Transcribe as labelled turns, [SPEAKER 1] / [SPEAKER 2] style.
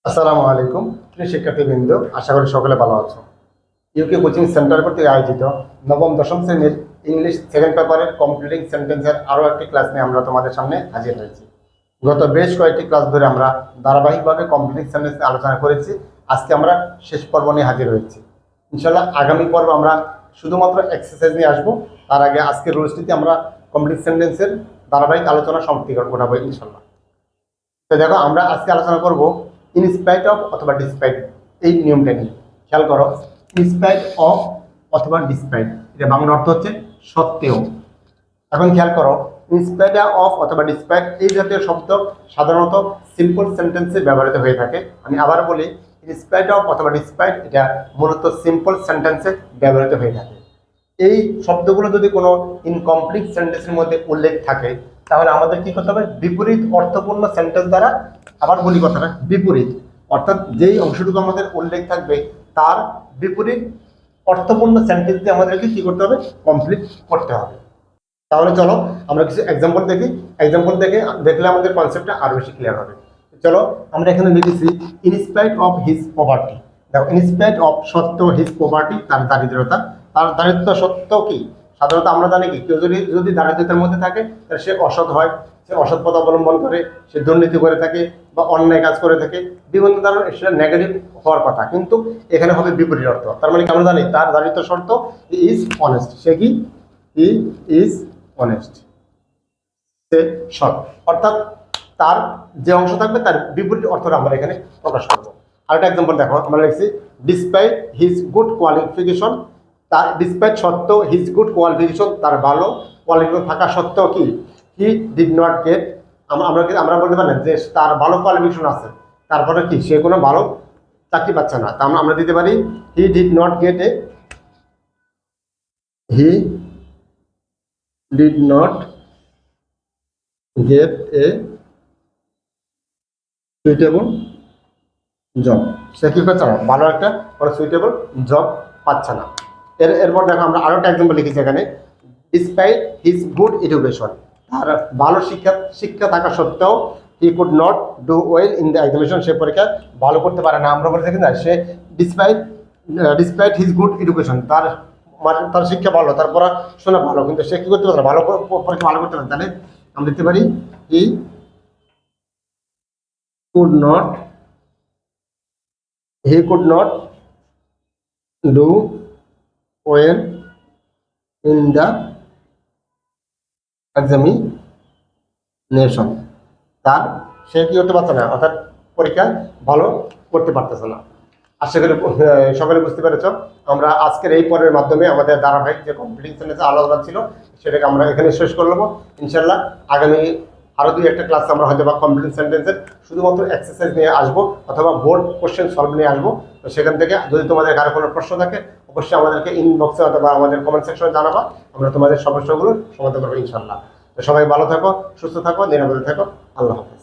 [SPEAKER 1] আসসালামু আলাইকুম প্রিয় শিক্ষার্থীবৃন্দ, আশা করি সকলে ভালো আছো। ইউকে কোচিং সেন্টার কর্তৃক আয়োজিত নবম দশম শ্রেণীর ইংলিশ সেকেন্ড পেপারের কমপ্লিটিং সেন্টেন্সের আরও একটি ক্লাস নিয়ে আমরা তোমাদের সামনে হাজির হয়েছি। গত বেশ কয়েকটি ক্লাস ধরে আমরা ধারাবাহিকভাবে কমপ্লিটিং সেন্টেন্স আলোচনা করেছি। আজকে আমরা শেষ পর্ব নিয়ে হাজির হয়েছি। ইনশাল্লাহ আগামী পর্ব আমরা শুধুমাত্র এক্সারসাইজ নিয়ে আসবো। তার আগে আজকের রুলসটিতে আমরা কমপ্লিট সেন্টেন্সের ধারাবাহিক আলোচনা সমাপ্তি ঘটাবো ইনশাল্লাহ। তো দেখো, আমরা আজকে আলোচনা করব ইনস্পাইট অফ অথবা ডিসপাইট এই নিয়মটা নিয়ে। খেয়াল করো, ইনস্পাইট অফ অথবা ডিসপাইট, এটা বাংলা অর্থ হচ্ছে সত্ত্বেও। এখন খেয়াল করো, ইনস্পাইট অফ অথবা ডিসপাইট এই জাতীয় শব্দ সাধারণত সিম্পল সেন্টেন্সে ব্যবহৃত হয়ে থাকে। আমি আবার বলি, ইনস্পাইট অফ অথবা ডিসপাইট এটা মূলত সিম্পল সেন্টেন্সে ব্যবহৃত হয়ে থাকে। এই শব্দগুলো যদি কোনো ইনকমপ্লিট সেন্টেন্সের মধ্যে উল্লেখ থাকে, তাহলে আমাদের কি করতে হবে? বিপরীত অর্থপূর্ণ সেন্টেন্স দ্বারা, আবার বলি কথাটা, বিপরীত, অর্থাৎ যেই অংশটুকু আমাদের উল্লেখ থাকবে তার বিপরীত অর্থপূর্ণ সেন্টেন্স দিয়ে আমাদেরকে কি করতে হবে? কমপ্লিট করতে হবে। তাহলে চলো আমরা কিছু এক্সাম্পল দেখি। এক্সাম্পল দেখলে আমাদের কনসেপ্টটা আরো বেশি ক্লিয়ার হবে। চলো, আমরা এখানে লিখেছি ইনস্পাইট অফ হিজ পভার্টি। দেখো, ইনস্পাইট অফ সত্ত্বেও হিজ পভার্টি, তার দারিদ্রতা। তার দারিদ্রতা সত্ত্বেও কি, সাধারণত আমরা জানি কি, কেউ যদি দারিদ্রতার মধ্যে থাকে তাহলে সে অসৎ হয়, সে অসৎ পথ অবলম্বন করে, সে দুর্নীতি করে থাকে বা অন্যায় কাজ করে থাকে, বিভিন্ন ধরনের সেটা নেগেটিভ হওয়ার কথা, কিন্তু এখানে হবে বিপরীত অর্থ। তার মানে কি, আমরা জানি তার দারিদ্র শর্ত হি ইজ অনেস্ট। সে কি? হি ইজ অনেস্ট, সে সৎ। অর্থাৎ তার যে অংশ থাকবে তার বিপরীত অর্থটা আমরা এখানে প্রকাশ করবো। আরেকটা এক্সাম্পল দেখো, আমরা লিখছি ডিসপাইট হিজ গুড কোয়ালিফিকেশন। তার ডিসপাইট সত্ত্বেও হিজ গুড কোয়ালিফিকেশন, তার ভালো কোয়ালিফিকেশন থাকা সত্ত্বেও কি, হি ডিড নট গেট, আমরা বলতে পারি যে তার ভালো কোয়ালিফিকেশন আছে, তারপরে কি সে কোনো ভালো চাকরি পাচ্ছে না। তা আমরা দিতে পারি he did not get a, he did not get a suitable job. সে কি করছে না, ভালো একটা সুইটেবল জব পাচ্ছে না। এরপর দেখো, আমরা আরো একটা এক্সাম্পল লিখেছি এখানে, ডিসপাইট হিজ গুড এডুকেশন, তার ভালো শিক্ষা থাকা সত্ত্বেও he could not do well in the examination, সে পরীক্ষা ভালো করতে পারে না। আমরা বলে থাকি না, সে ডিসপাইট হিজ গুড এডুকেশন, তার শিক্ষা ভালো, তার পড়াশোনা ভালো, কিন্তু সে কি করতে পারে, ভালো পরীক্ষা ভালো করতে পারে। তাহলে আমরা দিতে পারি হি could not do well in the examination, তার সে কি করতে পারছে না, অর্থাৎ পরীক্ষা ভালো করতে পারতেছে না। আশা করি সকলে বুঝতে পেরেছ। আমরা আজকের এই পর্বের মাধ্যমে আমাদের ধারাবাহিক যে কমপ্লিটিং সেন্টেন্স আলোচনা ছিল সেটাকে আমরা এখানে শেষ করে নেবো ইনশাল্লাহ। আগামী আরও দুই একটা ক্লাস আমরা হয়তো বা কমপ্লিটিং সেন্টেন্সের শুধুমাত্র এক্সারসাইজ নিয়ে আসবো অথবা বোর্ড কোশ্চেন সলভ নিয়ে আসবো। তো সেখান থেকে যদি তোমাদের কারো কোনো প্রশ্ন থাকে অবশ্যই আমাদেরকে ইনবক্সে অথবা আমাদের কমেন্ট সেকশনে জানাবা, আমরা তোমাদের সমস্যাগুলো সমাধান করবো ইনশাল্লাহ। তো সবাই ভালো থাকো, সুস্থ থাকো, নিরাপদে থাকো। আল্লাহ হাফেজ।